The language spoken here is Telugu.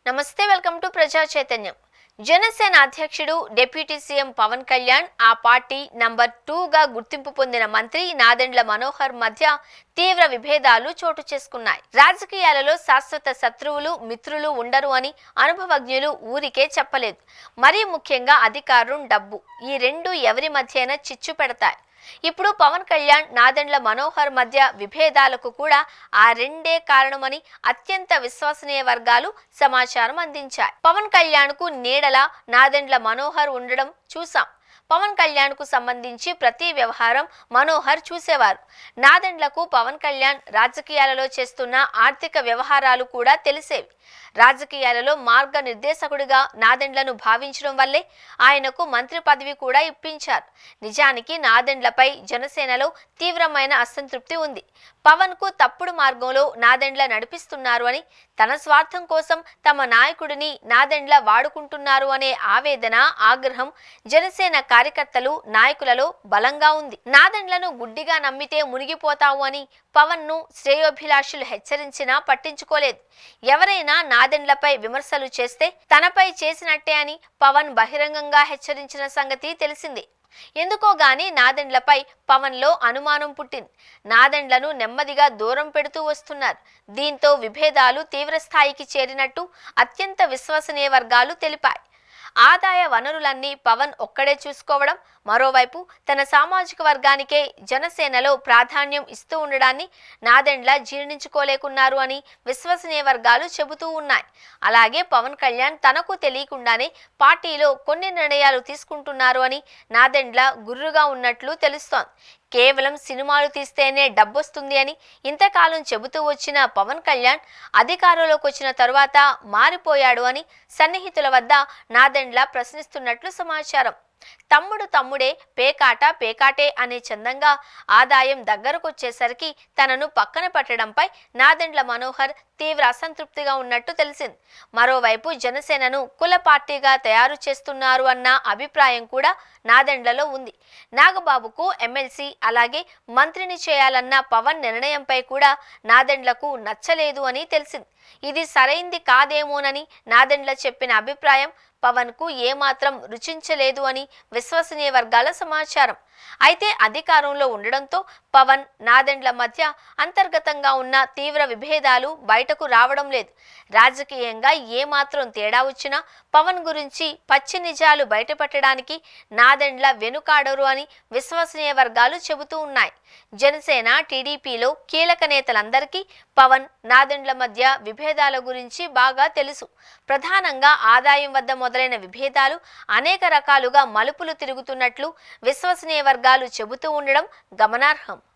నమస్తే, వెల్కమ్ టు ప్రజా చైతన్యం. జనసేన అధ్యక్షుడు డిప్యూటీ సీఎం పవన్ కళ్యాణ్, ఆ పార్టీ నంబర్ 2గా గుర్తింపు పొందిన మంత్రి నాదెండ్ల మనోహర్ మధ్య తీవ్ర విభేదాలు చోటు చేసుకున్నాయి. రాజకీయాలలో శాశ్వత శత్రువులు, మిత్రులు ఉండరు అని అనుభవజ్ఞులు ఊరికే చెప్పలేదు. మరీ ముఖ్యంగా అధికారం, డబ్బు ఈ రెండు ఎవరి మధ్యైనా చిచ్చు పెడతాయి. ఇప్పుడు పవన్ కళ్యాణ్, నాదెండ్ల మనోహర్ మధ్య విభేదాలకు కూడా ఆ రెండే కారణమని అత్యంత విశ్వసనీయ వర్గాలు సమాచారం అందించాయి. పవన్ కళ్యాణ్ కు నీడలా నాదెండ్ల మనోహర్ ఉండడం చూసాం. పవన్ కళ్యాణ్ కు సంబంధించి ప్రతి వ్యవహారం మనోహర్ చూసేవారు. నాదెండ్లకు పవన్ కళ్యాణ్ రాజకీయాలలో చేస్తున్న ఆర్థిక వ్యవహారాలు కూడా తెలిసేవి. రాజకీయాలలో మార్గ నిర్దేశకుడిగా నాదెండ్లను భావించడం వల్లే ఆయనకు మంత్రి పదవి కూడా ఇప్పించారు. నిజానికి నాదెండ్లపై జనసేనలో తీవ్రమైన అసంతృప్తి ఉంది. పవన్ కు తప్పుడు మార్గంలో నాదెండ్ల నడిపిస్తున్నారు అని, తన స్వార్థం కోసం తమ నాయకుడిని నాదెండ్ల వాడుకుంటున్నారు అనే ఆవేదన, ఆగ్రహం జనసేన కార్యకర్తలు, నాయకులలో బలంగా ఉంది. నాదెండ్లను గుడ్డిగా నమ్మితే మునిగిపోతావు అని పవన్ ను శ్రేయోభిలాషులు హెచ్చరించినా పట్టించుకోలేదు. ఎవరైనా నాదెండ్లపై విమర్శలు చేస్తే తనపై చేసినట్టే అని పవన్ బహిరంగంగా హెచ్చరించిన సంగతి తెలిసిందే. ఎందుకో గాని నాదెండ్లపై పవన్ లో అనుమానం పుట్టింది. నాదెండ్లను నెమ్మదిగా దూరం పెడుతూ వస్తున్నారు. దీంతో విభేదాలు తీవ్ర స్థాయికి చేరినట్టు అత్యంత విశ్వసనీయ వర్గాలు తెలిపాయి. ఆదాయ వనరులన్నీ పవన్ ఒక్కడే చూసుకోవడం, మరోవైపు తన సామాజిక వర్గానికే జనసేనలో ప్రాధాన్యం ఇస్తూ ఉండడాన్ని నాదెండ్ల జీర్ణించుకోలేకున్నారు అని విశ్వసనీయ వర్గాలు చెబుతూ ఉన్నాయి. అలాగే పవన్ కళ్యాణ్ తనకు తెలియకుండానే పార్టీలో కొన్ని నిర్ణయాలు తీసుకుంటున్నారు అని నాదెండ్ల గుర్రుగా ఉన్నట్లు తెలుస్తోంది. కేవలం సినిమాలు తీస్తేనే డబ్బొస్తుంది అని ఇంతకాలం చెబుతూ వచ్చిన పవన్ కళ్యాణ్ అధికారంలోకి వచ్చిన తరువాత మారిపోయాడు అని సన్నిహితుల వద్ద నాదెండ్ల ప్రశ్నిస్తున్నట్లు సమాచారం. తమ్ముడు తమ్ముడే, పేకాట పేకాటే అనే చందంగా ఆదాయం దగ్గరకొచ్చేసరికి తనను పక్కన పెట్టడంపై నాదెండ్ల మనోహర్ తీవ్ర అసంతృప్తిగా ఉన్నట్టు తెలిసింది. మరోవైపు జనసేనను కుల పార్టీగా తయారు చేస్తున్నారు అన్న అభిప్రాయం కూడా నాదెండ్లలో ఉంది. నాగబాబుకు ఎమ్మెల్సీ, అలాగే మంత్రిని చేయాలన్న పవన్ నిర్ణయంపై కూడా నాదెండ్లకు నచ్చలేదు అని తెలిసింది. ఇది సరైంది కాదేమోనని నాదెండ్ల చెప్పిన అభిప్రాయం పవన్ కు ఏమాత్రం రుచించలేదు అని విశ్వసనీయ వర్గాల సమాచారం. అయితే అధికారంలో ఉండడంతో పవన్, నాదెండ్ల మధ్య అంతర్గతంగా ఉన్న తీవ్ర విభేదాలు బయటకు రావడం లేదు. రాజకీయంగా ఏమాత్రం తేడా వచ్చినా పవన్ గురించి పచ్చి నిజాలు బయటపెట్టడానికి నాదెండ్ల వెనుకాడరు అని విశ్వసనీయ వర్గాలు చెబుతూ ఉన్నాయి. జనసేన, టీడీపీలో కీలక నేతలందరికీ పవన్, నాదెండ్ల మధ్య విభేదాల గురించి బాగా తెలుసు. ప్రధానంగా ఆదాయం వద్ద మొదలైన విభేదాలు అనేక రకాలుగా మలుపులు తిరుగుతున్నట్లు విశ్వసనీయ వర్గాలు చెబుతూ ఉండడం గమనార్హం.